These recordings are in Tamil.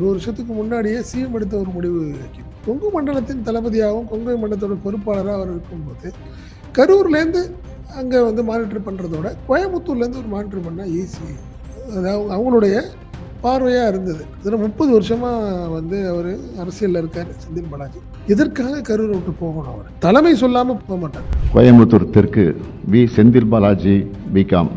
ஒரு வருஷத்துக்கு முன்னாடியே சிஎம் எடுத்த ஒரு முடிவு. கொங்கு மண்டலத்தின் தளபதியாகவும் கொங்கு மண்டலத்தோட பொறுப்பாளராக அவர் இருக்கும்போது கரூர்லேருந்து அங்கே வந்து மானிட்டர் பண்ணுறதோட கோயம்புத்தூர்லேருந்து ஒரு மானிட்டர் பண்ணால் ஈஸி. அதாவது அவங்களுடைய பார்வையாக இருந்தது. இதில் 30 வருஷமாக வந்து அவர் அரசியலில் இருக்கார் செந்தில் பாலாஜி. இதற்காக கரூரை விட்டு போகணும். அவர் தலைமை சொல்லாமல் போக மாட்டார். கோயம்புத்தூர் தெற்கு வி செந்தில் பாலாஜி பிகாம்.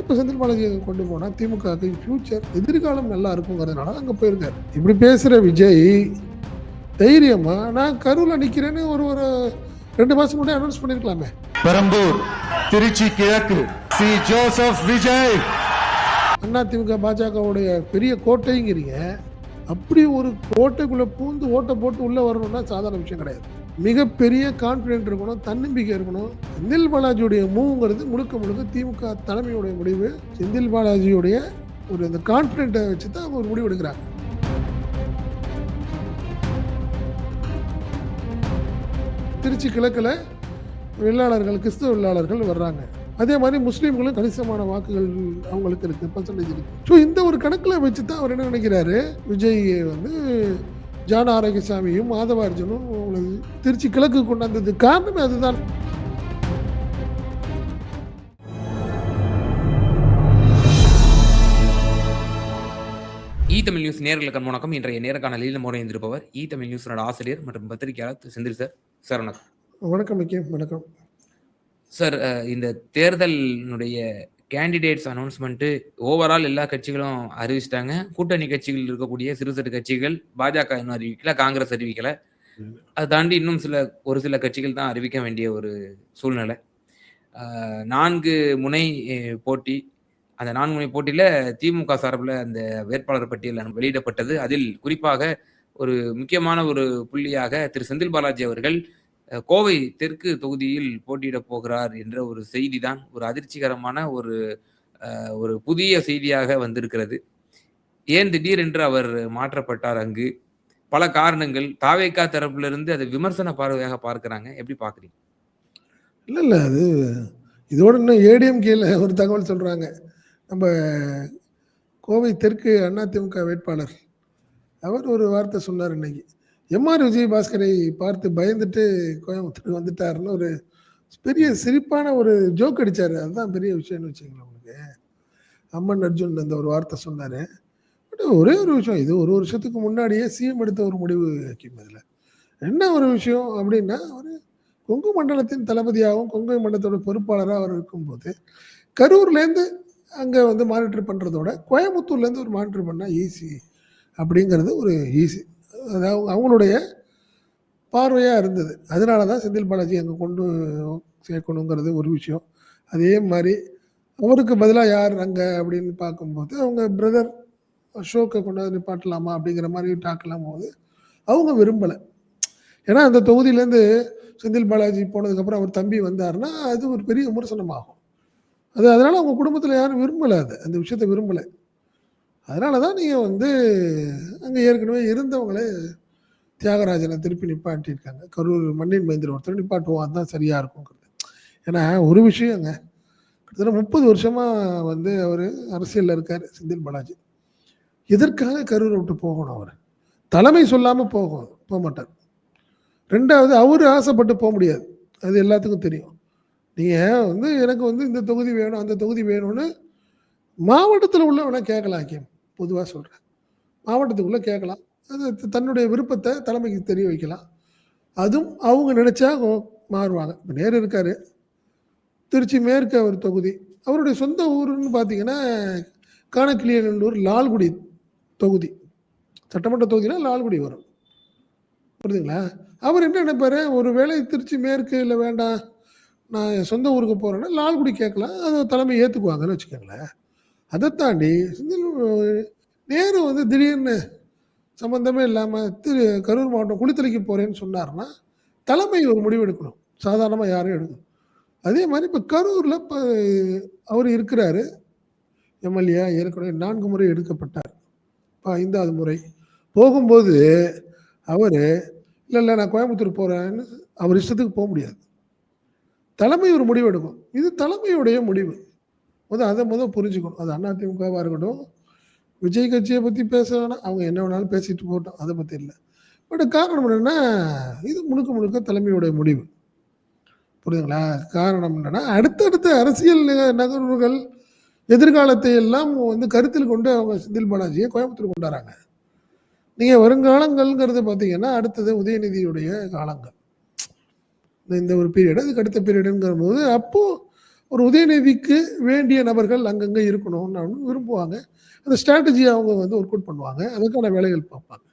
இப்போ செந்தில் பாலாஜி கொண்டு போனால் திமுகவுக்கு ஃபியூச்சர் எதிர்காலம் நல்லா இருக்குங்கிறதுனால அங்கே போயிருக்காரு. இப்படி பேசுகிற விஜய் தைரியமா நான் கரூரில் நிற்கிறேன்னு ஒரு 2 மாதம் முன்னாடி அனௌன்ஸ் பண்ணியிருக்கலாமே. பெரம்பூர் திருச்சி கிழக்கு சி ஜோசப் விஜய். அண்ணா திமுக பாஜகவுடைய பெரிய கோட்டைங்கிறீங்க. அப்படி ஒரு கோட்டைக்குள்ளே பூந்து ஓட்டை போட்டு உள்ளே வரணும்னா சாதாரண விஷயம் கிடையாது. மிகப்பெரிய கான்ஃபிடென்ட் இருக்கணும், தன்னம்பிக்கை இருக்கணும். செந்தில் பாலாஜியுடைய மூவ்ங்கிறது முழுக்க திமுக தலைமையுடைய முடிவு. செந்தில் பாலாஜியுடைய ஒரு இந்த கான்ஃபிடென்ட்டை வச்சு தான் அவங்க ஒரு முடிவு எடுக்கிறாங்க. திருச்சி கிழக்கில் வெள்ளாளர்கள், கிறிஸ்தவ வெள்ளாளர்கள் வர்றாங்க. அதே மாதிரி முஸ்லீம்களும் கணிசமான வாக்குகள் அவங்களுக்கு இருக்குது, பர்சன்டேஜ் இருக்குது. ஸோ இந்த ஒரு கணக்கில் வச்சு தான் அவர் என்ன நினைக்கிறாரு, விஜய் வந்து ஜான ஆரோக்கியசாமியும் மாதவார்ஜனும் திருச்சி கிழக்கு கொண்டாந்தது காரணமே அதுதான். தமிழ் நியூஸ் நேயர்களுக்கு வணக்கம். இன்றைய நேரக்காணலில் நம்மோடு இருந்திருப்பவர் தமிழ் நியூஸோட ஆசிரியர் மற்றும் பத்திரிகையாளர் செந்தில் சார். சார் வணக்கம். வணக்கம். வணக்கம் சார். இந்த தேர்தலினுடைய கேண்டிடேட்ஸ் அனௌன்ஸ்மெண்ட்டு ஓவரால் எல்லா கட்சிகளும் அறிவிச்சிட்டாங்க. கூட்டணி கட்சிகள் இருக்கக்கூடிய சிறு கட்சிகள் பாஜக இன்னும் அறிவிக்கல, காங்கிரஸ் அறிவிக்கல. அதை தாண்டி இன்னும் ஒரு சில கட்சிகள் தான் அறிவிக்க வேண்டிய ஒரு சூழ்நிலை. 4 முனை போட்டி. அந்த 4 முனை போட்டியில் திமுக சார்பில் அந்த வேட்பாளர் பட்டியல் வெளியிடப்பட்டது. அதில் குறிப்பாக ஒரு முக்கியமான ஒரு புள்ளியாக திரு செந்தில் பாலாஜி அவர்கள் கோவை தெற்கு தொகுதியில் போட்டியிட போகிறார் என்ற ஒரு செய்தி தான் ஒரு அதிர்ச்சிகரமான ஒரு புதிய செய்தியாக வந்திருக்கிறது. ஏன் திடீரென்று அவர் மாற்றப்பட்டார்? அங்கு பல காரணங்கள். தாவேகா தரப்பிலிருந்து அதை விமர்சன பார்வையாக பார்க்கிறாங்க. எப்படி பார்க்குறீங்க? இல்லை அது இதோட இன்னும் ஏடிஎம்கேல ஒரு தகவல் சொல்கிறாங்க. நம்ம கோவை தெற்கு அதிமுக வேட்பாளர் அவர் ஒரு வார்த்தை சொன்னார் இன்னைக்கு. எம்ஆர் விஜயபாஸ்கரை பார்த்து பயந்துட்டு கோயம்புத்தூர் வந்துட்டாருன்னு ஒரு பெரிய சிரிப்பான ஒரு ஜோக் அடித்தார். அதுதான் பெரிய விஷயம்னு வச்சுங்களேன். உங்களுக்கு அம்மன் அர்ஜுன் அந்த ஒரு வார்த்தை சொன்னார். பட் ஒரே ஒரு விஷயம், இது ஒரு வருஷத்துக்கு முன்னாடியே சிஎம் எடுத்த ஒரு முடிவு. இதில் என்ன ஒரு விஷயம் அப்படின்னா, அவர் கொங்கு மண்டலத்தின் தளபதியாகவும் கொங்கு மண்டலத்தோட பொறுப்பாளராக அவர் இருக்கும்போது கரூர்லேருந்து அங்கே வந்து மானிட்டர் பண்ணுறதோட கோயம்புத்தூர்லேருந்து ஒரு மானிட்டர் பண்ணால் ஈஸி அப்படிங்கிறது ஒரு ஈஸி. அதாவது அவங்களுடைய பார்வையாக இருந்தது. அதனால தான் செந்தில் பாலாஜி அங்கே கொண்டு சேர்க்கணுங்கிறது ஒரு விஷயம். அதே மாதிரி அவருக்கு பதிலாக யார் அங்கே அப்படின்னு பார்க்கும்போது அவங்க பிரதர் அசோக்கை கொண்டு வந்து நிப்பாட்டலாமா அப்படிங்கிற மாதிரி டாக்கெல்லாம் போது அவங்க விரும்பலை. ஏன்னா அந்த தொகுதியிலேருந்து செந்தில் பாலாஜி போனதுக்கப்புறம் அவர் தம்பி வந்தாருன்னா அது ஒரு பெரிய விமர்சனமாகும். அதனால் அவங்க குடும்பத்தில் யாரும் விரும்பலை, அந்த விஷயத்தை விரும்பலை. அதனால தான் நீங்கள் வந்து அங்கே ஏற்கனவே இருந்தவங்களே தியாகராஜனை திருப்பி நிப்பாட்டியிருக்காங்க. கரூர் மண்ணின் மைந்தர் ஒருத்தர் நிப்பாட்டுவோம், அதுதான் சரியாக இருக்குங்கிறது. ஏன்னா ஒரு விஷயங்க, கிட்டத்தட்ட 30 வருஷமாக வந்து அவர் அரசியலில் இருக்கார் செந்தில் பாலாஜி. எதற்காக கரூரை விட்டு போகணும்? அவர் தலைமை சொல்லாமல் போக மாட்டார். 2வது அவர் ஆசைப்பட்டு போக முடியாது, அது எல்லாத்துக்கும் தெரியும். நீங்கள் வந்து எனக்கு வந்து இந்த தொகுதி வேணும் அந்த தொகுதி வேணும்னு மாவட்டத்தில் உள்ளவனை கேட்கலாம். பொதுவாக சொல்கிறேன், மாவட்டத்துக்குள்ளே கேட்கலாம். அது தன்னுடைய விருப்பத்தை தலைமைக்கு தெரிய வைக்கலாம். அதுவும் அவங்க நினச்சா மாறுவாங்க. இப்போ நேரு இருக்கார், திருச்சி மேற்கு அவர் தொகுதி. அவருடைய சொந்த ஊருன்னு பார்த்தீங்கன்னா காணக்கிளியநல்லூர் லால்குடி தொகுதி, சட்டமன்ற தொகுதினா லால்குடி வரும். புரியுதுங்களா? அவர் என்ன நினைப்பார், ஒரு வேளை திருச்சி மேற்கு இல்லை வேண்டாம் நான் என் சொந்த ஊருக்கு போகிறேன்னா லால்குடி கேட்கலாம், அதை தலைமை ஏற்றுக்குவாங்கன்னு வச்சுக்கோங்களேன். அதை தாண்டி நேரு வந்து திடீர்னு சம்மந்தமே இல்லாமல் கரூர் மாவட்டம் குளித்தலைக்கு போகிறேன்னு சொன்னார்னா தலைமை ஒரு முடிவு எடுக்கணும், சாதாரணமாக யாரும் எடுக்கணும். அதே மாதிரி இப்போ கரூரில் இப்போ அவர் இருக்கிறாரு எம்எல்ஏ, ஏற்கனவே 4 முறை எடுக்கப்பட்டார். இப்போ 5வது முறை போகும்போது அவர் இல்லை நான் கோயம்புத்தூர் போகிறேன்னு அவர் இஷ்டத்துக்கு போக முடியாது. தலைமை ஒரு முடிவு எடுக்கும். இது தலைமையுடைய முடிவு. அதை புரிஞ்சுக்கணும். அது அதிமுகவா இருக்கட்டும், விஜய் கட்சியை பத்தி பேச வேணாம். அவங்க என்ன வேணாலும் பேசிட்டு போகட்டும். அதை பத்தி இல்ல. பட் காரணம் என்னன்னா, இது முழுக்க முழுக்க தலைமையுடைய முடிவு. புரியுதுங்களா? காரணம் என்னன்னா, அடுத்தடுத்த அரசியல் நகர்வுகள், எதிர்காலத்தை எல்லாம் கருத்தில் கொண்டு அவங்க செந்தில் பாலாஜியை கோயம்புத்தூர் கொண்டு வராங்க. நீங்க வருங்காலங்கள்ங்கிறது பார்த்தீங்கன்னா, அடுத்தது உதயநிதியுடைய காலங்கள். இந்த ஒரு பீரியட், அதுக்கு அடுத்த பீரியடுங்கிற போது, அப்போ ஒரு உதயநிதிக்கு வேண்டிய நபர்கள் அங்கங்க இருக்கணும்னு விரும்புவாங்க. அந்த ஸ்ட்ராட்டஜியை அவங்க ஒர்க் அவுட் பண்ணுவாங்க. அதுக்கான வேலைகள் பார்ப்பாங்க.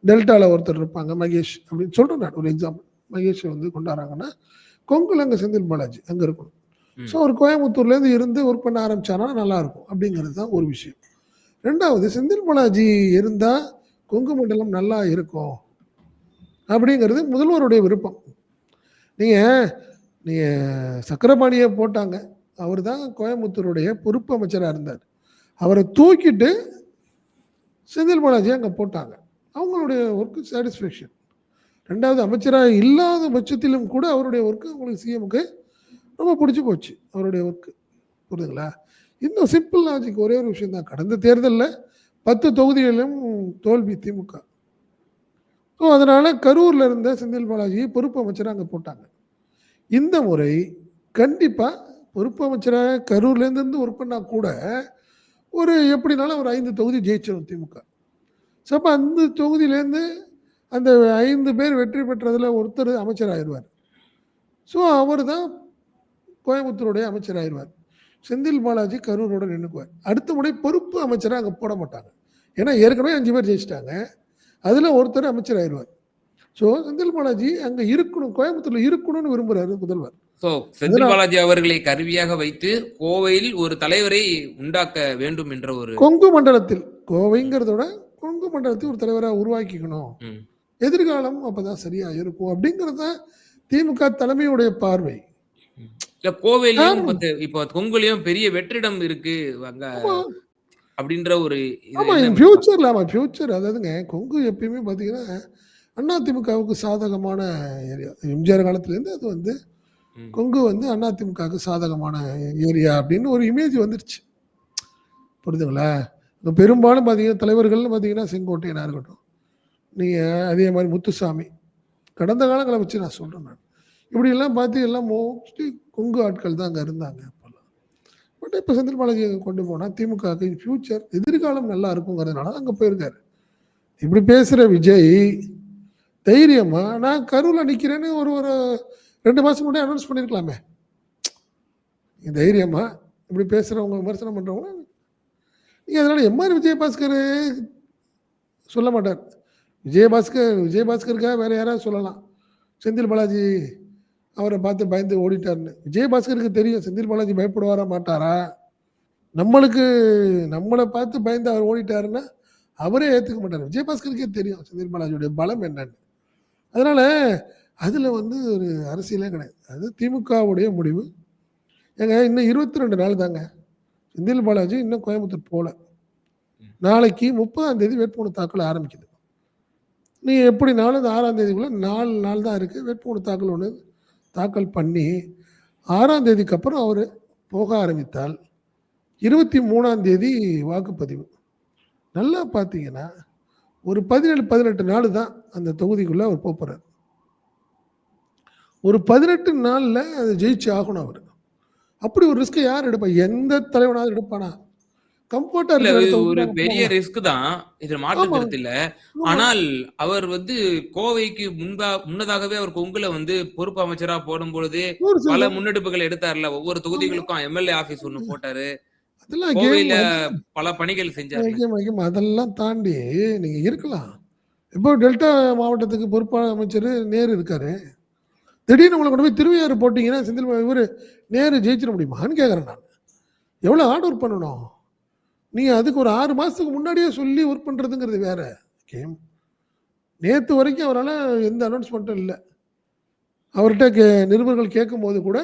டெல்டாவில் ஒருத்தர் இருப்பாங்க, மகேஷ் அப்படின்னு சொல்கிறேன் நான். ஒரு எக்ஸாம்பிள், மகேஷ் கொண்டாடுறாங்கன்னா, கொங்குல அங்கே செந்தில் பாலாஜி அங்கே இருக்கணும். ஸோ அவர் கோயம்புத்தூர்லேருந்து இருந்து ஒர்க் பண்ண ஆரம்பிச்சானா நல்லாயிருக்கும் அப்படிங்கிறது தான் ஒரு விஷயம். ரெண்டாவது, செந்தில் பாலாஜி இருந்தால் கொங்கு மண்டலம் நல்லா இருக்கும் அப்படிங்கிறது முதல்வருடைய விருப்பம். நீங்கள் சக்கரபாணியை போட்டாங்க, அவர் தான் கோயம்புத்தூருடைய பொறுப்பு அமைச்சராக இருந்தார். அவரை தூக்கிட்டு செந்தில் பாலாஜி அங்கே போட்டாங்க. அவங்களுடைய ஒர்க்கு சாட்டிஸ்ஃபேக்ஷன். ரெண்டாவது, அமைச்சராக இல்லாத பட்சத்திலும் கூட அவருடைய ஒர்க்கு அவங்களுக்கு சிஎம்க்கு ரொம்ப பிடிச்சி போச்சு, அவருடைய ஒர்க்கு. புரியுதுங்களா? இன்னும் சிம்பிள் லாஜிக், ஒரே ஒரு விஷயம் தான். கடந்த தேர்தலில் 10 தொகுதிகளிலும் தோல்வி திமுக. ஸோ அதனால் கரூரில் இருந்த செந்தில் பாலாஜியை பொறுப்பு அமைச்சராக அங்கே போட்டாங்க. இந்த முறை கண்டிப்பாக பொறுப்பு அமைச்சராக கரூர்லேருந்து ஒர்க் பண்ணால் கூட எப்படினாலும் ஒரு 5 தொகுதி ஜெயிச்சிடும் திமுக. ஸோ அப்போ அந்த தொகுதியிலேருந்து அந்த 5 பேர் வெற்றி பெற்றதில் ஒருத்தர் அமைச்சராகிடுவார். ஸோ அவர் தான் கோயம்புத்தூருடைய அமைச்சராகிடுவார். செந்தில் பாலாஜி கரூரோட நின்றுக்குவார். அடுத்த முறை பொறுப்பு அமைச்சராக அங்கே போட மாட்டாங்க. ஏன்னா ஏற்கனவே 5 பேர் ஜெயிச்சிட்டாங்க. அதில் ஒருத்தர் அமைச்சராகிடுவார். ஸோ செந்தில் பாலாஜி அங்கே இருக்கணும், கோயம்புத்தூரில் இருக்கணும்னு விரும்புகிறாரு முதல்வர். ஸோ செந்தில் பாலாஜி அவர்களை கருவியாக வைத்து கோவையில் ஒரு தலைவரை உண்டாக்க வேண்டும் என்ற ஒரு கொங்கு மண்டலத்தில், கோவைங்கிறதோட கொங்கு மண்டலத்தில் ஒரு தலைவராக உருவாக்கிக்கணும். எதிர்காலம் அப்பதான் சரியா இருக்கும் அப்படிங்கிறது தான் திமுக தலைமையுடைய பார்வை. இல்ல கோவையிலும் இப்போ கொங்குலயும் பெரிய வெற்றிடம் இருக்கு அங்க அப்படின்ற ஒரு ஃபியூச்சர். அதாவதுங்க, கொங்கு எப்பயுமே பார்த்தீங்கன்னா அதிமுகவுக்கு சாதகமான ஏரியா. எம்ஜிஆர் காலத்துலேருந்து அது கொங்கு அதிமுகவுக்கு சாதகமான ஏரியா அப்படின்னு ஒரு இமேஜ் வந்துருச்சு. புரியுதுங்களா? பெரும்பாலும் பார்த்தீங்கன்னா தலைவர்கள்னு பார்த்தீங்கன்னா செங்கோட்டையனாக இருக்கட்டும், நீங்கள் அதே மாதிரி முத்துசாமி, கடந்த காலங்களை வச்சு நான் சொல்கிறேன். நான் இப்படியெல்லாம் பார்த்து எல்லாம் மோஸ்ட்லி கொங்கு ஆட்கள் தான் அங்கே இருந்தாங்க அப்போல்லாம். பட் இப்போ செந்தில் பாலாஜி கொண்டு போனால் திமுகவுக்கு ஃபியூச்சர், எதிர்காலம் நல்லா இருக்குங்கிறதுனால அங்கே போயிருக்காரு. இப்படி பேசுகிற விஜய் தைரியமா நான் கரூரில் நிற்கிறேன்னு ஒரு 2 மாதம் முன்னாடி அனௌன்ஸ் பண்ணியிருக்கலாமே. தைரியமா இப்படி பேசுகிறவங்க, விமர்சனம் பண்ணுறவங்க நீங்கள் அதனால் எம்ஆர் விஜயபாஸ்கர் சொல்ல மாட்டார். விஜயபாஸ்கருக்காக வேறு யாராவது சொல்லலாம், செந்தில் பாலாஜி அவரை பார்த்து பயந்து ஓடிட்டார்னு. விஜயபாஸ்கருக்கு தெரியும் செந்தில் பாலாஜி பயப்படுவாரா மாட்டாரா. நம்மளை பார்த்து பயந்து அவர் ஓடிட்டாருன்னா அவரே ஏற்றுக்க மாட்டார். விஜயபாஸ்கருக்கே தெரியும் செந்தில் பாலாஜியுடைய பலம் என்னன்னு. அதனால் அதில் ஒரு அரசியலே கிடையாது. அது திமுகவுடைய முடிவு. இன்னும் 22 நாள் தாங்க. செந்தில் பாலாஜி இன்னும் கோயம்புத்தூர் போகல. நாளைக்கு 30ஆம் தேதி வேட்புமனு தாக்கல் ஆரம்பிக்குது. நீ எப்படினாலும் இந்த 6ஆம் தேதிக்குள்ளே 4 நாள் தான் இருக்குது. வேட்புமனு தாக்கல் தாக்கல் பண்ணி 6ஆம் தேதிக்கு அப்புறம் அவர் போக ஆரம்பித்தால் 23ஆம் தேதி வாக்குப்பதிவு. நல்லா பார்த்தீங்கன்னா ஒரு 17-18 நாள் தான் அந்த தொகுதிக்குள்ளே அவர் போகிறார். ஒரு 18 நாளில் அதை ஜெயிச்சு ஆகணும் அவர். அப்படி ஒரு ரிஸ்க் யார் எடுப்பா? எந்த தலைவனாவது எடுப்பானா? கம்ஃபர்ட்டா ஒரு பெரிய ரிஸ்க் தான், இது மாற்று கருத்து இல்ல. ஆனால் அவர் கோவைக்கு முன்னதாகவே அவர் கொங்குல பொறுப்பு அமைச்சரா போடும் பொழுது பல முன்னெடுப்புகள் எடுத்தார்ல. ஒவ்வொரு தொகுதிகளுக்கும் எம்எல்ஏ ஆபீஸ் ஒண்ணு போட்டாரு, கோவையில பல பணிகள் செஞ்சாரு. அதெல்லாம் தாண்டி நீங்க இருக்கலாம். இப்போ டெல்டா மாவட்டத்துக்கு பொறுப்பாளர் அமைச்சர் நேரு இருக்காரு. திடீர்னு உங்களை கொண்டு போய் திருவையாறு போட்டீங்கன்னா செந்தில் இவர் நேரு ஜெயிச்சிட முடியுமான்னு கேட்குறேன் நான். எவ்வளோ ஹார்ட் ஒர்க் பண்ணணும் நீ? அதுக்கு ஒரு 6 மாதத்துக்கு முன்னாடியே சொல்லி ஒர்க் பண்ணுறதுங்கிறது வேற கேம். நேற்று வரைக்கும் அவரால் எந்த அனௌன்ஸ்மெண்ட்டும் இல்லை. அவர்கிட்ட நிருபர்கள் கேட்கும் போது கூட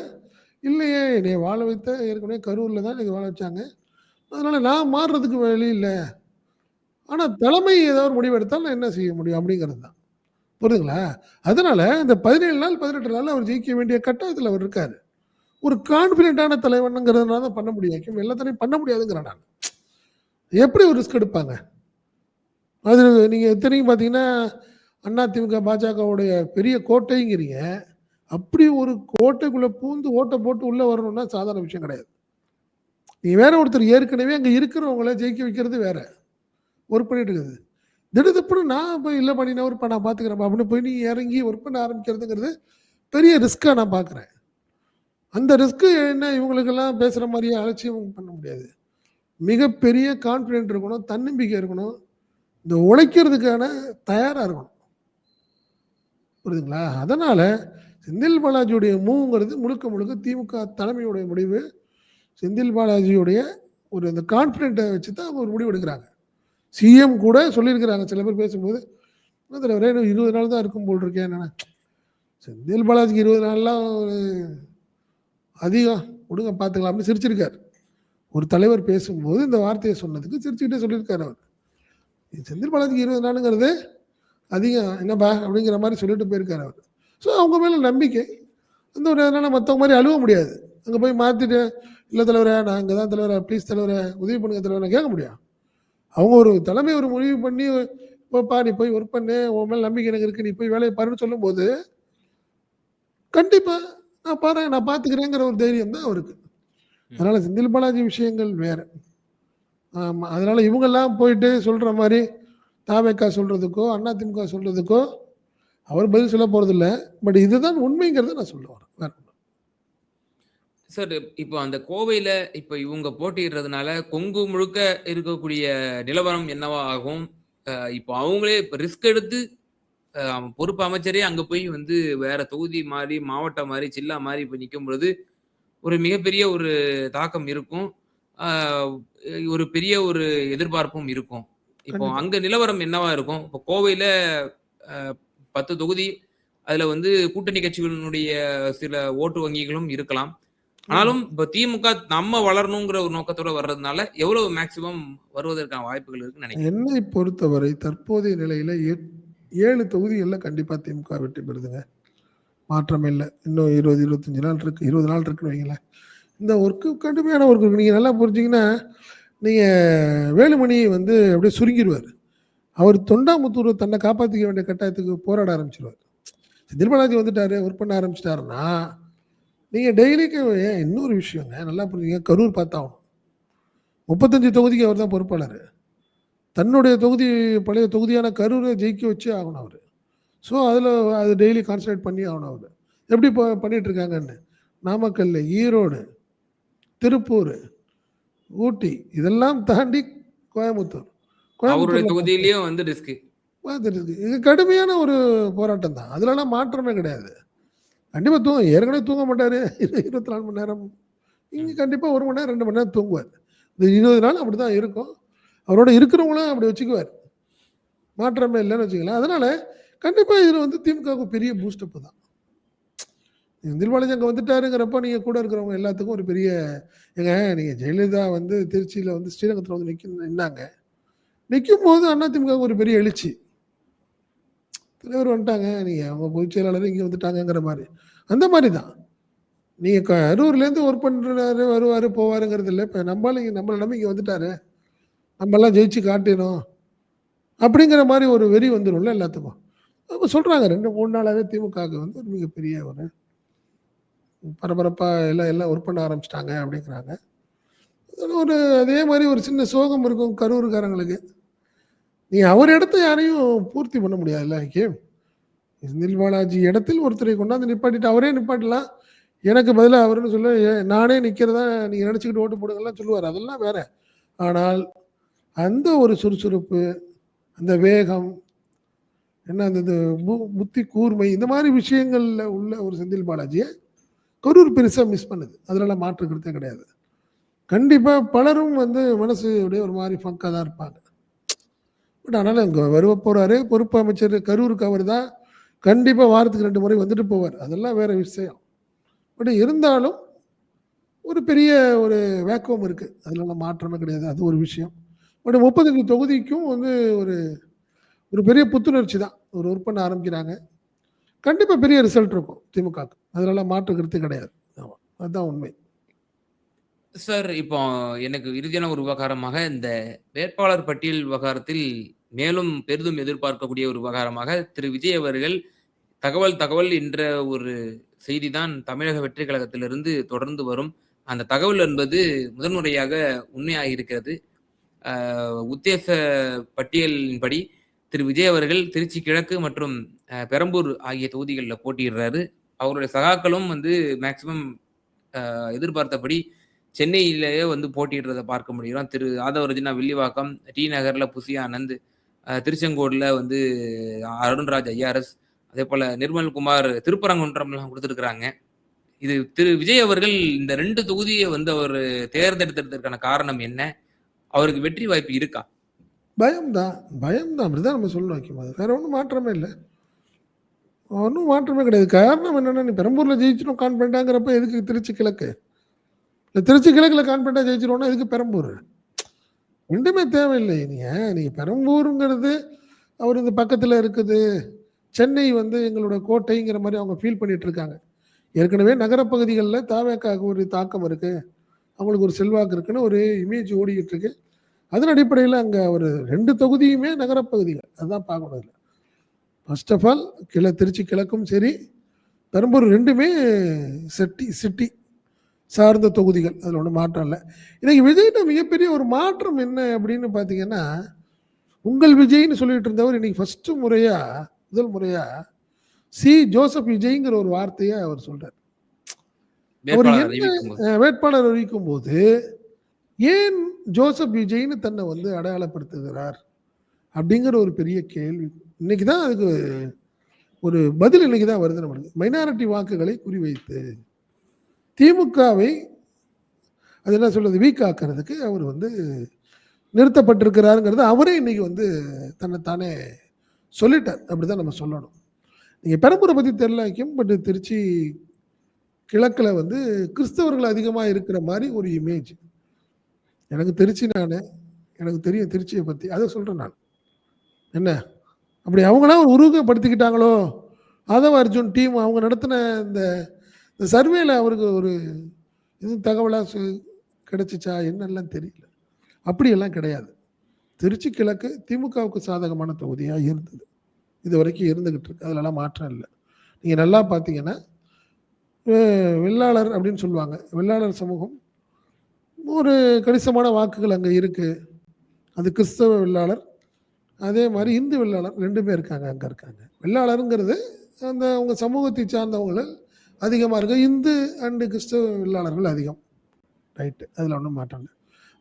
இல்லையே, என்னை வாழ வைத்த ஏற்கனவே கரூரில் தான் எனக்கு வாழ வச்சாங்க, அதனால் நான் மாறுறதுக்கு வழி இல்லை. ஆனால் தலைமை ஏதாவது முடிவு எடுத்தால் நான் என்ன செய்ய முடியும் அப்படிங்கிறது தான். புரியுதுங்களா? அதனால் இந்த 17 நாள் 18 நாள் அவர் ஜெயிக்க வேண்டிய கட்டாயத்தில் அவர் இருக்கார். ஒரு கான்ஃபிடென்ட்டான தலைவனுங்கிறதுனால தான் பண்ண முடியும். எல்லாத்தையும் பண்ண முடியாதுங்கிறேன் நான். எப்படி ஒரு ரிஸ்க் எடுப்பாங்க? அது நீங்க இத்தனைக்கும் பார்த்தீங்கன்னா, அதிமுக, பாஜகவுடைய பெரிய கோட்டைங்கிறீங்க. அப்படி ஒரு கோட்டைக்குள்ள பூந்து ஓட்ட போட்டு உள்ள வரணும்னா சாதாரண விஷயம் கிடையாது. நீ வேற ஒருத்தர் ஏற்கனவே அங்க இருக்கிறவங்கள ஜெயிக்க வைக்கிறது வேற. ஒர்க் பண்ணிட்டு இருக்குது. திடுதிப்புன்னு நான் போய் இல்ல பண்ணினா ஒர்க் நான் பார்த்துக்கிறேன் அப்படின்னு போய் நீ இறங்கி ஒர்க் பண்ண ஆரம்பிக்கிறதுங்கிறது பெரிய ரிஸ்க்கா நான் பார்க்குறேன். அந்த ரிஸ்க் என்ன இவங்களுக்கெல்லாம் பேசுற மாதிரியே அலட்சியம் பண்ண முடியாது. மிகப்பெரிய கான்ஃபிடென்ட் இருக்கணும், தன்னம்பிக்கை இருக்கணும், இந்த உழைக்கிறதுக்கான தயாரா இருக்கணும். புரியுதுங்களா? அதனால செந்தில் பாலாஜியுடைய மூவ்ங்கிறது முழுக்க முழுக்க திமுக தலைமையுடைய முடிவு. செந்தில் பாலாஜியுடைய ஒரு அந்த கான்ஃபிடென்ட்டை வச்சு தான் அவங்க ஒரு முடிவு எடுக்கிறாங்க. சிஎம் கூட சொல்லியிருக்கிறாங்க சில பேர் பேசும்போது, என்ன தலைவரே இன்னும் 20 நாள் தான் இருக்கும் போல் இருக்கேன். என்னன்னா செந்தில் பாலாஜிக்கு 20 நாள்லாம் ஒரு அதிகம் விடுங்க பார்த்துக்கலாம் அப்படின்னு சிரிச்சிருக்காரு. ஒரு தலைவர் பேசும்போது இந்த வார்த்தையை சொன்னதுக்கு சிரிச்சுக்கிட்டே சொல்லியிருக்காரு அவர். செந்தில் பாலாஜிக்கு 20 நாளுங்கிறது அதிகம் என்னப்பா அப்படிங்கிற மாதிரி சொல்லிட்டு போயிருக்காரு அவர். ஸோ அவங்க மேலே நம்பிக்கை அந்த ஒரு அதனால் மற்றவங்க மாதிரி அழுவ முடியாது. அங்கே போய் மாற்றிட்டு இல்லை தலைவரை நான் அங்கே தான் தலைவரை ப்ளீஸ் தலைவரை உதவி பண்ணுங்க தலைவரை கேட்க முடியும். அவங்க ஒரு தலைமை ஒரு முடிவு பண்ணி போப்பா நீ போய் ஒர்க் பண்ணு, உன் மேலே நம்பிக்கை எனக்கு இருக்குது, நீ போய் வேலையை பாருன்னு சொல்லும்போது கண்டிப்பாக நான் பாரு நான் பார்த்துக்கிறேங்கிற ஒரு தைரியம் தான் அவருக்கு. அதனால் செந்தில் பாலாஜி விஷயங்கள் வேறு. ஆமாம், அதனால் இவங்கெல்லாம் போயிட்டு சொல்கிற மாதிரி தாவேக்கா சொல்கிறதுக்கோ அதிமுக சொல்கிறதுக்கோ அவர் பதில் சொல்ல போகிறதில்ல. பட் இதுதான் உண்மைங்கிறத நான் சொல்ல வரேன். வேற ஒண்ணும். சார் இப்போ அந்த கோவையில இப்போ இவங்க போட்டியிடுறதுனால கொங்கு முழுக்க இருக்கக்கூடிய நிலவரம் என்னவா ஆகும்? இப்போ அவங்களே ரிஸ்க் எடுத்து பொறுப்பு அமைச்சரே அங்க போய் வந்து வேற தொகுதி மாறி, மாவட்டம் மாறி, ஜில்லா மாறி இப்ப நிக்கும் பொழுது, ஒரு மிகப்பெரிய ஒரு தாக்கம் இருக்கும். ஆ ஒரு பெரிய ஒரு எதிர்பார்ப்பும் இருக்கும். இப்போ கண்டிப்பா. அங்க நிலவரம் என்னவா இருக்கும்? இப்போ கோவையில அ 10 தொகுதி, அதுல வந்து கூட்டணி கட்சிகளினுடைய சில ஓட்டு வங்கிகளும் இருக்கலாம். ஆமா. ஆனாலும் இப்ப திமுக நம்ம வளரணுங்கிற ஒரு நோக்கத்தோட வர்றதுனால, எவ்வளவு மேக்ஸிமம் வருவதற்கான வாய்ப்புகள் இருக்குன்னு நினைக்கிறீங்க? என்னை பொறுத்தவரை தற்போதைய நிலையில 7 தொகுதிகள்ல கண்டிப்பா திமுக வெற்றி பெறுதுங்க. மாற்றமே இல்ல. இன்னும் 20, 25 நாள் இருக்கு. 20 நாள் இருக்குன்னு வைங்களேன். இந்த ஒர்க்கு கடுமையான ஒர்க் இருக்கு. நீங்க நல்லா புரிஞ்சீங்கன்னா, நீங்க வேலுமணி வந்து அப்படியே சுருங்கிருவாரு. அவர் தொண்டாமுத்தூர் தன்னை காப்பாத்திக்க வேண்டிய கட்டாயத்துக்கு போராட ஆரம்பிச்சுருவாரு. செந்தில் பாலாஜி வந்துட்டாரு, ஒர்க் பண்ண ஆரம்பிச்சுட்டாருன்னா, நீங்க டெய்லிக்கு இன்னொரு விஷயங்க நல்லா புரிஞ்சுங்க. கரூர் பார்த்தாகணும். 35 தொகுதிக்கு அவர் தான் பொறுப்பாளர். தன்னுடைய தொகுதி பழைய தொகுதியான கரூரை ஜெயிக்க வச்சே ஆகணும் அவரு. ஸோ அதில் அது டெய்லி கான்சன்ட்ரேட் பண்ணி ஆகணும் அவரு. எப்படி பண்ணிட்டு இருக்காங்கன்னு. நாமக்கல், ஈரோடு, திருப்பூர், ஊட்டி இதெல்லாம் தாண்டி கோயம்புத்தூர். அவருடைய கோயம்புத்தூர்ல தொகுதியிலயும் வந்து ரிஸ்க். பார்த்துருக்கு. இது கடுமையான ஒரு போராட்டம் தான். அதுலலாம் மாற்றமே கிடையாது. கண்டிப்பா ஏற்கனவே தூங்க மாட்டாரு. 24 மணி நேரம். இங்க கண்டிப்பா 1 மணி நேரம், 2 மணி நேரம் தூங்குவார். இந்த 20 நாள் அப்படிதான் இருக்கும். அவரோட இருக்கிறவங்களும் அப்படி வச்சுக்குவார். மாற்றமே இல்லைன்னு வச்சுக்கலாம். அதனால கண்டிப்பா இதுல வந்து திமுகவுக்கு பெரிய பூஸ்டப் தான். செந்தில் பாலாஜி அங்க வந்துட்டாருங்கிறப்ப நீங்க கூட இருக்கிறவங்க எல்லாத்துக்கும் ஒரு பெரிய ஏங்க நீங்க ஜெயலலிதா வந்து திருச்சியில வந்து ஸ்ரீரங்கத்துல வந்து நின்னாங்க. நிக்கும்போது அதிமுகவுக்கு ஒரு பெரிய எழுச்சி. தலைவர் வந்துட்டாங்க. நீங்க அவங்க பொதுச் செயலாளர் இங்க வந்துட்டாங்கங்கிற மாதிரி. அந்த மாதிரி தான். நீங்க கரூர்லேருந்து ஒர்க் பண்றாரு, வருவாரு, போவாருங்கிறது இல்ல. இப்ப நம்மள நம்பி இங்க வந்துட்டாரு. நம்மலாம் ஜெயிச்சு காட்டினோம். அப்படிங்கிற மாதிரி ஒரு வெறி வந்துரும்ல எல்லாத்துக்கும். அப்ப சொல்றாங்க 2, 3 நாளாவே திமுகவுக்கு வந்து ஒரு மிகப்பெரிய ஒரு பரபரப்பா எல்லாம் ஒர்க் பண்ண ஆரம்பிச்சுட்டாங்க அப்படிங்கிறாங்க. ஒரு அதே மாதிரி ஒரு சின்ன சோகம் இருக்கும் கரூர்காரங்களுக்கு. நீ அவர் இடத்த யாரையும் பூர்த்தி பண்ண முடியாதுல்ல ஹக்கீம். செந்தில் பாலாஜி இடத்தில் ஒருத்தரை கொண்டாந்து நிப்பாட்டிட்டு அவரே நிப்பாட்டலாம். எனக்கு பதிலாக அவருன்னு சொல்ல நானே நிற்கிறதா நீங்கள் நினச்சிக்கிட்டு ஓட்டு போடுங்கலாம் சொல்லுவார். அதெல்லாம் வேற. ஆனால் அந்த ஒரு சுறுசுறுப்பு, அந்த வேகம், என்ன அந்த புத்தி கூர்மை இந்த மாதிரி விஷயங்கள்ல உள்ள ஒரு செந்தில் பாலாஜியை கரூர் பெருசாக மிஸ் பண்ணுது. அதனால மாற்று கருத்தே கிடையாது. கண்டிப்பாக பலரும் வந்து மனசுடைய ஒரு மாதிரி ஃபங்காக தான் இருப்பாங்க. பட் ஆனாலும் இங்கே போகிறாரு பொறுப்பு அமைச்சர் கரூருக்கு அவர் தான். கண்டிப்பாக வாரத்துக்கு 2 முறை வந்துட்டு போவார். அதெல்லாம் வேற விஷயம். பட் இருந்தாலும் ஒரு பெரிய ஒரு வேக்குவம் இருக்குது. அதெல்லாம் மாற்றமே கிடையாது. அது ஒரு விஷயம். பட் 35 தொகுதிக்கும் வந்து ஒரு ஒரு பெரிய புத்துணர்ச்சி தான். ஒரு ஒர்க் பண்ண ஆரம்பிக்கிறாங்க. கண்டிப்பாக பெரிய ரிசல்ட் இருக்கும் திமுகவுக்கு. அதெல்லாம் மாற்று கருத்து கிடையாது. ஆமாம். அதுதான் உண்மை. சார், இப்போ எனக்கு இறுதியான ஒரு விவகாரமாக இந்த வேட்பாளர் பட்டியல் விவகாரத்தில் மேலும் பெரிதும் எதிர்பார்க்கக்கூடிய ஒரு விவகாரமாக திரு விஜய் அவர்கள் தகவல் என்ற ஒரு செய்தி தான் தமிழக வெற்றி கழகத்திலிருந்து தொடர்ந்து வரும். அந்த தகவல் என்பது முதன்முறையாக உண்மையாக இருக்கிறது. உத்தேச பட்டியலின்படி திரு விஜய் அவர்கள் திருச்சி கிழக்கு மற்றும் பெரம்பூர் ஆகிய தொகுதிகளில் போட்டியிடுறாரு. அவருடைய சகாக்களும் வந்து மேக்சிமம் எதிர்பார்த்தபடி சென்னையிலேயே வந்து போட்டியிடுறதை பார்க்க முடியும். திரு ஆதவரஜினா வில்லிவாக்கம், டி நகர்ல புசி ஆனந்த், திருச்செங்கோடுல வந்து அருண்ராஜ் ஐஆர்எஸ், அதே போல நிர்மல்குமார் திருப்பரங்குன்றம்லாம் கொடுத்துருக்குறாங்க. இது திரு விஜய் அவர்கள் இந்த 2 தொகுதியை வந்து அவர் தேர்ந்தெடுத்ததற்கான காரணம் என்ன? அவருக்கு வெற்றி வாய்ப்பு இருக்கா? பயம்தான். அப்படிதான் நம்ம சொல்ல வைக்கும். அது வேற ஒன்றும் மாற்றமே இல்லை. ஒன்றும் மாற்றமே கிடையாது. காரணம் என்னன்னா, நீ பெரம்பூர்ல ஜெயிச்சிடும் கான்ஃபிடண்டாங்கிறப்ப எதுக்கு திருச்சி கிழக்கு? இல்லை திருச்சி கிழக்குல கான்ஃபிடண்டா ஜெயிச்சிருவோம்னா எதுக்கு பெரம்பூர்? ரெண்டுமே தேவையில்லை. நீங்க பெரம்பூருங்கிறது அவர் இந்த பக்கத்தில் இருக்குது, சென்னை வந்து எங்களோட கோட்டைங்கிற மாதிரி அவங்க ஃபீல் பண்ணிட்டு இருக்காங்க. ஏற்கனவே நகரப்பகுதிகளில் தாவேக்காவுக்கு ஒரு தாக்கம் இருக்கு, அவங்களுக்கு ஒரு செல்வாக்கு இருக்குன்னு ஒரு இமேஜ் ஓடிக்கிட்டு இருக்கு. அதன் அடிப்படையில் அங்கே ஒரு 2 தொகுதியுமே நகரப்பகுதிகள், அதுதான் பார்க்கணும். இல்லை ஃபர்ஸ்ட் ஆஃப் ஆல் திருச்சி கிழக்கும் சரி பெரம்பூர் 2மே சிட்டி சார்ந்த தொகுதிகள், அதில் ஒன்றும் மாற்றம் இல்லை. இன்னைக்கு விஜய்கிட்ட மிகப்பெரிய ஒரு மாற்றம் என்ன அப்படின்னு பார்த்தீங்கன்னா, உங்கள் விஜய்னு சொல்லிட்டு இருந்தவர் இன்னைக்கு முதல் முறையா சி ஜோசப் விஜய்ங்கிற ஒரு வார்த்தையை அவர் சொல்றார். அவர் என்ன வேட்பாளர் அறிவிக்கும் போது ஏன் ஜோசப் விஜய்னு தன்னை வந்து அடையாளப்படுத்துகிறார் அப்படிங்கிற ஒரு பெரிய கேள்வி இன்னைக்கு தான், அதுக்கு ஒரு பதில் இன்னைக்கு தான் வருது நம்மளுக்கு. மைனாரிட்டி வாக்குகளை குறிவைத்து திமுகவை அது என்ன சொல்றது வீக் ஆக்கிறதுக்கு அவர் வந்து நிறுத்தப்பட்டிருக்கிறாருங்கிறது அவரே இன்னைக்கு வந்து தன்னைத்தானே சொல்லிட்டார். அப்படிதான் நம்ம சொல்லணும். நீங்க பெரம்பூரை பத்தி தெரியலாக்கும், பட் திருச்சி கிழக்குல வந்து கிறிஸ்தவர்கள் அதிகமாக இருக்கிற மாதிரி ஒரு இமேஜ் எனக்கு தெரியும். திருச்சியை பத்தி அதை சொல்றேன் நான். என்ன அப்படி அவங்களா ஒரு உருவகப்படுத்திக்கிட்டாங்களோ, ஆதவ அர்ஜுன் டீம் அவங்க நடத்தின இந்த சர்வேல அவருக்கு ஒரு இது தகவலாக கிடைச்சிச்சா என்னெல்லாம் தெரியல. அப்படியெல்லாம் கிடையாது. திருச்சி கிழக்கு திமுகவுக்கு சாதகமான தொகுதியாக இருந்தது, இது வரைக்கும் இருந்துகிட்டு இருக்கு. அதிலலாம் மாற்றம் இல்லை. நீங்கள் நல்லா பார்த்தீங்கன்னா வெள்ளாளர் அப்படின்னு சொல்லுவாங்க, வெள்ளாளர் சமூகம் ஒரு கணிசமான வாக்குகள் அங்கே இருக்குது. அது கிறிஸ்தவ வெள்ளாளர், அதே மாதிரி இந்து வெள்ளாளர் 2மே இருக்காங்க, அங்கே இருக்காங்க. வெள்ளாளருங்கிறது அந்த அவங்க சமூகத்தை சார்ந்தவங்கள் அதிகமாக இருக்கு, இந்து அண்டு கிறிஸ்தவ வெள்ளாளர்கள் அதிகம். ரைட்டு, அதில் ஒன்றும் மாற்றம் இல்லை.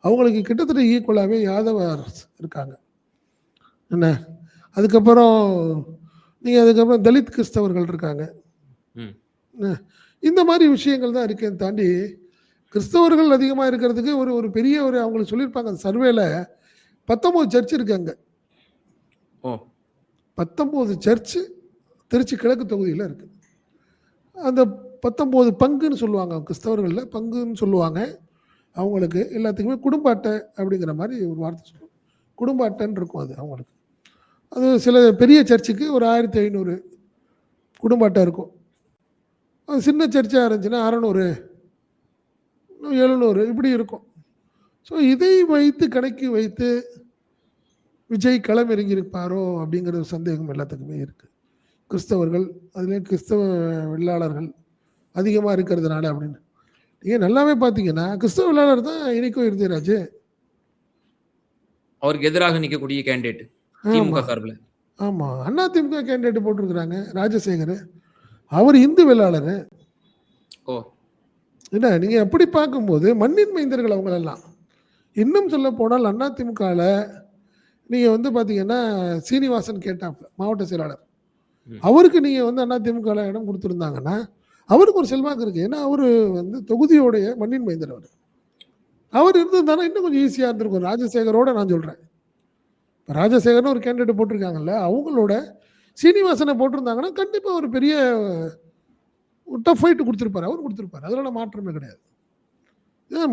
அவங்களுக்கு கிட்டத்தட்ட ஈக்குவலாகவே யாதவர் இருக்காங்க. என்ன அதுக்கப்புறம் தலித் கிறிஸ்தவர்கள் இருக்காங்க. இந்த மாதிரி விஷயங்கள் தான் இருக்கேன்னு தாண்டி கிறிஸ்தவர்கள் அதிகமாக இருக்கிறதுக்கு ஒரு பெரிய அவங்களுக்கு சொல்லியிருப்பாங்க அந்த சர்வேல 19 சர்ச் இருக்காங்க. 19 சர்ச்சு திருச்சி கிழக்கு தொகுதியில் இருக்கு. அந்த 19 பங்குன்னு சொல்லுவாங்க, கிறிஸ்தவர்களில் பங்குன்னு சொல்லுவாங்க. அவங்களுக்கு எல்லாத்துக்குமே குடும்ப அட்டை அப்படிங்கிற மாதிரி ஒரு வார்த்தை சொல்லுவாங்க. குடும்ப அட்டைன்னு இருக்கும் அது அவங்களுக்கு. அது சில பெரிய சர்ச்சுக்கு ஒரு 1500 குடும்ப அட்டை இருக்கும். அது சின்ன சர்ச்சாக இருந்துச்சுன்னா 600 700 இப்படி இருக்கும். ஸோ இதை வைத்து கணக்கு வைத்து விஜய் களம் இறங்கியிருப்பாரோ அப்படிங்கிற சந்தேகம் எல்லாத்துக்குமே இருக்குது. கிறிஸ்தவர்கள் அதுலேயும் கிறிஸ்தவ வெள்ளாளர்கள் அதிகமாக இருக்கிறதுனால அப்படின்னு. நீங்கள் நல்லாவே பார்த்தீங்கன்னா கிறிஸ்தவ வெள்ளாளர் தான் இனிக்கோ இருந்தராஜ் அவருக்கு எதிராக நிற்கக்கூடிய கேண்டிடேட் திமுக சார்பில். ஆமாம், அண்ணா திமுக கேண்டிடேட் போட்டிருக்கிறாங்க ராஜசேகர், அவர் இந்து வெள்ளாளர். என்ன நீங்கள் எப்படி பார்க்கும்போது மண்ணின் மைந்தர்கள் அவங்களெல்லாம். இன்னும் சொல்ல போனால் அண்ணா திமுகவில் நீங்கள் வந்து பார்த்தீங்கன்னா சீனிவாசன் கேட்டாப்ல மாவட்ட செயலாளர், அவருக்கு நீங்கள் வந்து அண்ணா திமுகவில் இடம் கொடுத்துருந்தாங்கன்னா அவருக்கு ஒரு செல்வாக்கு இருக்குது. ஏன்னா அவர் வந்து தொகுதியோடைய மண்ணின் மைந்தர். அவர் இருந்திருந்தானா இன்னும் கொஞ்சம் ஈஸியாக இருந்திருக்கும். ராஜசேகரோட நான் சொல்கிறேன், இப்போ ராஜசேகர்னு ஒரு கேண்டிடேட் போட்டிருக்காங்கல்ல, அவங்களோட சீனிவாசனை போட்டிருந்தாங்கன்னா கண்டிப்பாக ஒரு பெரிய டஃப் ஃபைட்டு கொடுத்துருப்பாரு, அவர் கொடுத்துருப்பாரு. அதனால மாற்றமே கிடையாது.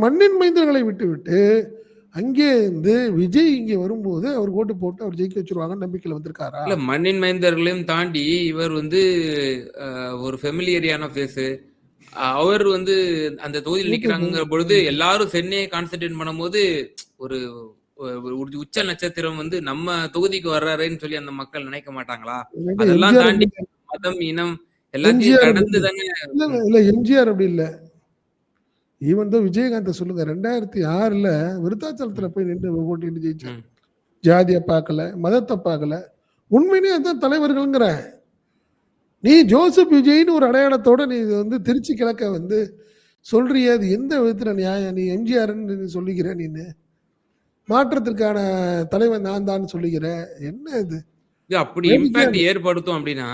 மண்ணின் மைந்தர்களை விட்டு அங்கே இருந்து விஜய் இங்கே வரும்போது அவர் ஓட்டு போட்டு அவர் ஜெயிக்க வச்சிருவாங்க நம்பிக்கையில் வந்திருக்காரா? இல்ல, மண்ணின் மைந்தர்களையும் தாண்டி இவர் வந்து ஒரு ஃபெமிலியரியான ஃபேஸு, அவர் வந்து அந்த தொகுதியில் நிக்கிறாங்கிற பொழுது எல்லாரும் சென்னையை கான்சென்ட்ரேட் பண்ணும்போது ஒரு ஒரு உச்ச நட்சத்திரம் வந்து நம்ம தொகுதிக்கு வர்றாருன்னு சொல்லி அந்த மக்கள் நினைக்க மாட்டாங்களா? அதெல்லாம் எம்ஜிஆர் தாண்டி அப்படி மதம், இனம் எல்லாத்தையும் எம்ஜிஆர் அப்படி கடந்து இல்ல. தானே. இல்ல இல்ல எம்ஜிஆர் அப்படி இல்ல. ஈவன் தான் விஜயகாந்த சொல்லுங்க 2006ல விருத்தாச்சலத்துல போய் நின்று போட்டிட்டு ஜெயிச்சார். ம். ஜாதியை பார்க்கல, மதத்தை பார்க்கல. உண்மையிலேயே அதான் தலைவர்கள்ங்கிற. நீ ஜோசப் விஜய்னு ஒரு அடையாளத்தோட நீ வந்து திருச்சி கிழக்க வந்து சொல்றியே, அது எந்த விதத்துல நியாயம்? நீ எம்ஜிஆர்ன்னு சொல்லிக்கிற, நீனு மாற்றத்திற்கான தலைவன் நான் தான் சொல்லிக்கிற, என்ன இது இது அப்படி வேடிக்கையா இம்பாக்ட் இருக்கு. ஏற்படுத்தும் அப்படின்னா,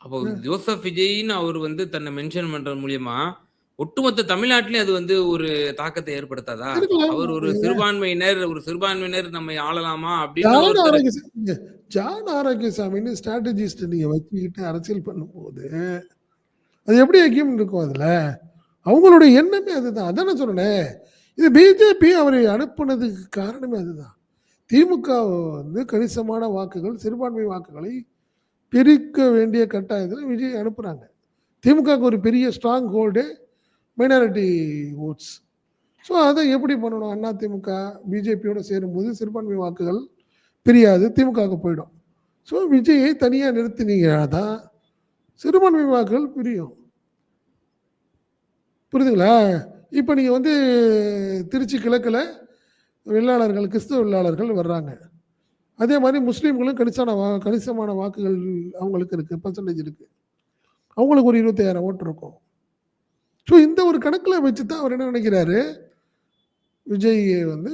அப்போ ஜோசப் விஜய்ன்னு அவர் வந்து தன்னை மென்ஷன் பண்றது மூலியமா ஒட்டுமொத்த தமிழ்நாட்டிலே அது வந்து ஒரு தாக்கத்தை ஏற்படுத்தாதா? இருக்கலாம். அவர் ஒரு சிறுபான்மையினர் நம்மை ஆளலாமா அப்படின்னு ஜான் ஒருத்தர். ஆரோக்கியசாமி ஜான் ஆரோக்கியசாமின்னு ஸ்ட்ராட்டஜிஸ்ட் நீங்க வச்சுக்கிட்டு அரசியல் பண்ணும்போது அது எப்படி ஐக்கியம் இருக்கும்? அதுல அவங்களுடைய எண்ணமே அதுதான். அதான் நான் சொன்னேன், இது பிஜேபி அவரை அனுப்புனதுக்கு காரணமே அதுதான். திமுக வந்து கணிசமான வாக்குகள், சிறுபான்மை வாக்குகளை பிரிக்க வேண்டிய கட்டாயத்தில் விஜய் அனுப்புறாங்க. திமுகவுக்கு ஒரு பெரிய strong hold minority oats. So அதை எப்படி பண்ணணும்? அதிமுக பிஜேபியோட சேரும்போது சிறுபான்மை வாக்குகள் பிரியாது, திமுகவுக்கு போயிடும். ஸோ விஜயை தனியாக நிறுத்தினீங்கன்னா தான் சிறுபான்மை வாக்குகள் பிரியும். புரியுதுங்களா? இப்போ நீங்கள் வந்து திருச்சி கிழக்கில் வெள்ளாளர்கள், கிறிஸ்தவ வெள்ளாளர்கள் வர்றாங்க. அதே மாதிரி முஸ்லீம்களும் கணிசமான வாக்குகள் அவங்களுக்கு இருக்குது, பர்சன்டேஜ் இருக்குது. அவங்களுக்கு ஒரு 25,000 ஓட்டு இருக்கும். ஸோ இந்த ஒரு கணக்கில் வச்சு தான் அவர் என்ன நினைக்கிறாரு, விஜய் வந்து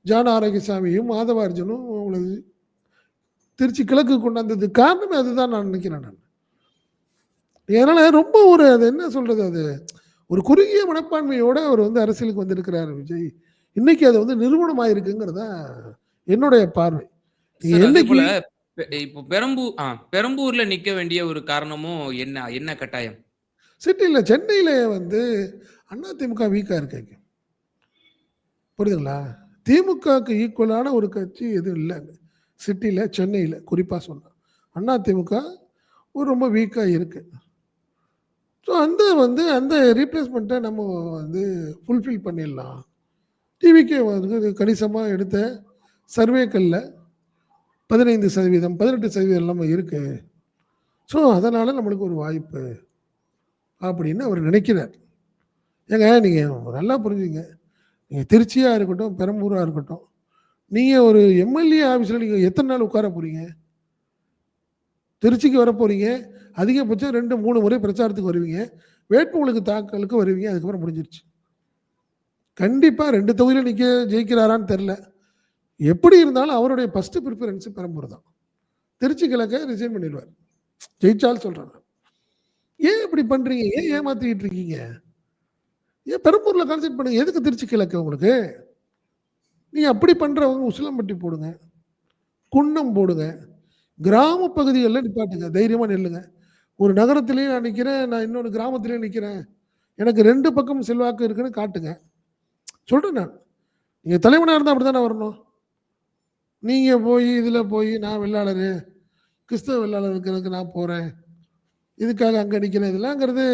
ஜான் ஆரோக்கியசாமியும் மாதவார்ஜனும் அவங்களை திருச்சி கிழக்கு கொண்டாந்தது காரணமே அதுதான் நான் நினைக்கிறேன். நான் அதனால் ரொம்ப ஒரு அது என்ன சொல்கிறது, அது ஒரு குறுகிய மனப்பான்மையோடு அவர் வந்து அரசியலுக்கு வந்திருக்கிறார் விஜய். இன்னைக்கு அது வந்து நிறுவனமாக இருக்குங்கிறதா என்னுடைய பார்வை. அதே போல இப்போ பெரம்பூர்ல நிக்க வேண்டிய ஒரு காரணமும் என்ன கட்டாயம்? சிட்டியில் சென்னையில் வந்து அதிமுக வீக்காக இருக்காங்க. புரியுதுங்களா? திமுகவுக்கு ஈக்குவலான ஒரு கட்சி எதுவும் இல்லைங்க சிட்டியில், சென்னையில் குறிப்பாக சொன்னால் அதிமுக ஒரு ரொம்ப வீக்காக இருக்குது. ஸோ அந்த ரீப்ளேஸ்மெண்ட்டை நம்ம வந்து ஃபுல்ஃபில் பண்ணிடலாம். டிவிக்கே வந்து கணிசமாக எடுத்த சர்வேக்களில் 15%, 18% நம்ம இருக்குது. ஸோ அதனால் நம்மளுக்கு ஒரு வாய்ப்பு அப்படின்னு அவர் நினைக்கிறார். ஏங்க நீங்கள் நல்லா புரிஞ்சுங்க, நீங்கள் திருச்சியாக இருக்கட்டும், பெரம்பூராக இருக்கட்டும், நீங்கள் ஒரு எம்எல்ஏ ஆஃபீஸில் நீங்கள் எத்தனை நாள் உட்கார போகிறீங்க? திருச்சிக்கு வர போகிறீங்க, அதிகபட்சம் 2-3 முறை பிரச்சாரத்துக்கு வருவீங்க, வேட்புமனு தாக்கலுக்கு வருவீங்க, அதுக்கப்புறம் முடிஞ்சிருச்சு. கண்டிப்பாக 2 தொகுதியில் ஜெயிக்கிறாரான்னு தெரில. எப்படி இருந்தாலும் அவருடைய ஃபஸ்ட்டு ப்ரிஃபரன்ஸு பெரம்பூர் தான். திருச்சி கிழக்க ரிசைன் பண்ணிடுவார், ஜெயிச்சாலும் சொல்கிறாங்க. ஏன் இப்படி பண்ணுறீங்க? ஏன் ஏமாற்றிக்கிட்டு இருக்கீங்க? ஏன் பெரம்பூரில் கான்சென்ட்ரேட் பண்ணுங்க. எதுக்கு திருச்சி கிழக்கு உங்களுக்கு? நீங்கள் அப்படி பண்ணுறவங்க உசிலம்பட்டி போடுங்க, குன்னம் போடுங்க, கிராம பகுதிகளில் நிப்பாட்டுங்க, தைரியமாக நில்லுங்க. ஒரு நகரத்திலேயே நான் நிற்கிறேன், நான் இன்னொன்று கிராமத்திலே நிற்கிறேன், எனக்கு 2 பக்கம் செல்வாக்கு இருக்குன்னு காட்டுங்க. சொல்கிறேன் நான், நீங்கள் தலைவனாக இருந்தால் அப்படி தானே வரணும். நீங்கள் போய் இதில் போய் நான் வெள்ளாளர், கிறிஸ்தவ வெள்ளாளர் இருக்கிறதுக்கு நான் போகிறேன், இதுக்காக அங்கே நிற்கிறேன், இதெல்லாங்கிறது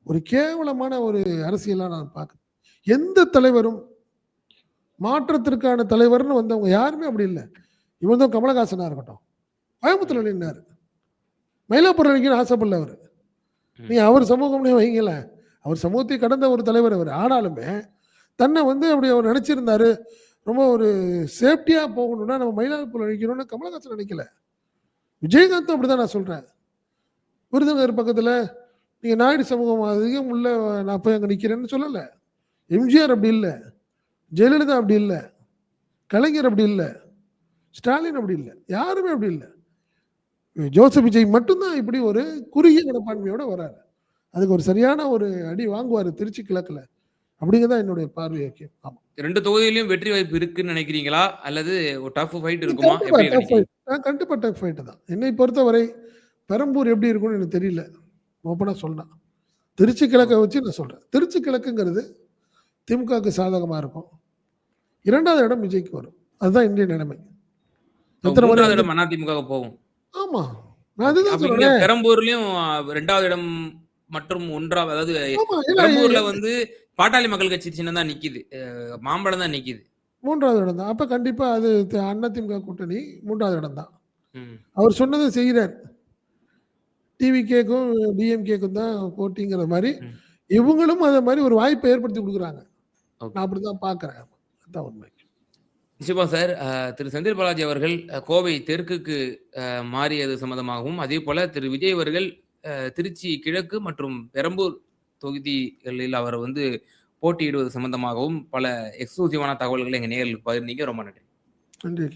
ஒரு கேவலமான ஒரு அரசியலாக நான் பார்க்குறேன். எந்த தலைவரும் மாற்றத்திற்கான தலைவர்னு வந்தவங்க யாருமே அப்படி இல்லை. இவன் தான் கமலஹாசனாக இருக்கட்டும், கோயம்புத்தூர்ல நின்னார், மயிலாப்பூர் நினைக்கணும்னு ஆசைப்படல அவர். நீ அவர் சமூகம்னே வைங்கல, அவர் சமூகத்தை கடந்த ஒரு தலைவர் அவர். ஆனாலுமே தன்னை வந்து அப்படி அவர் நினைச்சிருந்தாரு, ரொம்ப ஒரு சேஃப்டியாக போகணும்னா நம்ம மயிலாப்பூர் நினைக்கணும்னு கமலஹாசன் நினைக்கல. விஜயகாந்தும் அப்படிதான் நான் சொல்கிறேன். விருதுநகர் பக்கத்தில் நீங்கள் நாயுடு சமூகம் அதிகம் உள்ள நான் போய் அங்கே நிற்கிறேன்னு சொல்லலை. எம்ஜிஆர் அப்படி இல்லை, ஜெயலலிதா அப்படி இல்லை, கலைஞர் அப்படி இல்லை, ஸ்டாலின் அப்படி இல்லை, யாருமே அப்படி இல்லை. ஜோசப் விஜய் மட்டும்தான் இப்படி ஒரு குறுகிய மனப்பான்மையோட வராரு. அதுக்கு ஒரு சரியான ஒரு அடி வாங்குவார் திருச்சி கிழக்கில், அப்படிங்கிறதான் என்னுடைய பார்வையாக்கி. ஆமாம், 2 தொகுதியிலும் வெற்றி வாய்ப்பு இருக்குன்னு நினைக்கிறீங்களா, அல்லது ஒரு டஃப் ஃபைட் இருக்குமா? கண்டிப்பாக டஃப் ஃபைட்டு தான். என்னை பொறுத்தவரை பெரம்பூர் எப்படி இருக்கும்னு எனக்கு தெரியல, ஓப்பனாக சொன்னேன். திருச்சி கிழக்கை வச்சு நான் சொல்கிறேன். திருச்சி கிழக்குங்கிறது திமுகவுக்கு சாதகமாக இருக்கும், 2வது இடம் விஜய்க்கு வரும். அதுதான் இந்திய நிலைமை. மூன்றாவது இடம் அதிமுக போகும். ஆமா, நான் அதுதான் சொல்றேன். பெரம்பூர்லயும் 2வது இடம் மற்றும் ஒன்றாவது, அதாவது ஆமா. இல்ல பெரம்பூர்ல வந்து பாட்டாளி மக்கள் கட்சி சின்னம் தான் நிக்குது. மாம்பழம் தான் நிக்குது. 3வது இடம் தான். அப்ப கண்டிப்பா அது அதிமுக கூட்டணி 3வது இடம் தான். ம். அவர் சொன்னத செய்றார். டிவிகேக்கும், டிஎம்கேக்கும் தான் போட்டிங்கிற மாரி, ம். இவங்களும் அத மாரி ஒரு வாய்ப்ப ஏற்படுத்தி குடுக்குறாங்க. ஓகே. நான் அப்படிதான் பார்க்கிறேன். அதான் உண்மை. நிச்சயமா சார். திரு செந்தில் பாலாஜி அவர்கள் கோவை தெற்குக்கு மாறியது சம்மந்தமாகவும், அதேபோல திரு விஜய் அவர்கள் திருச்சி கிழக்கு மற்றும் பெரம்பூர் தொகுதிகளில் அவர் வந்து போட்டியிடுவது சம்பந்தமாகவும் பல எக்ஸ்க்ளூசிவான தகவல்களை எங்க நேயர்களுக்கு பகிர்ந்தீங்க. ரொம்ப நன்றி. நன்றி.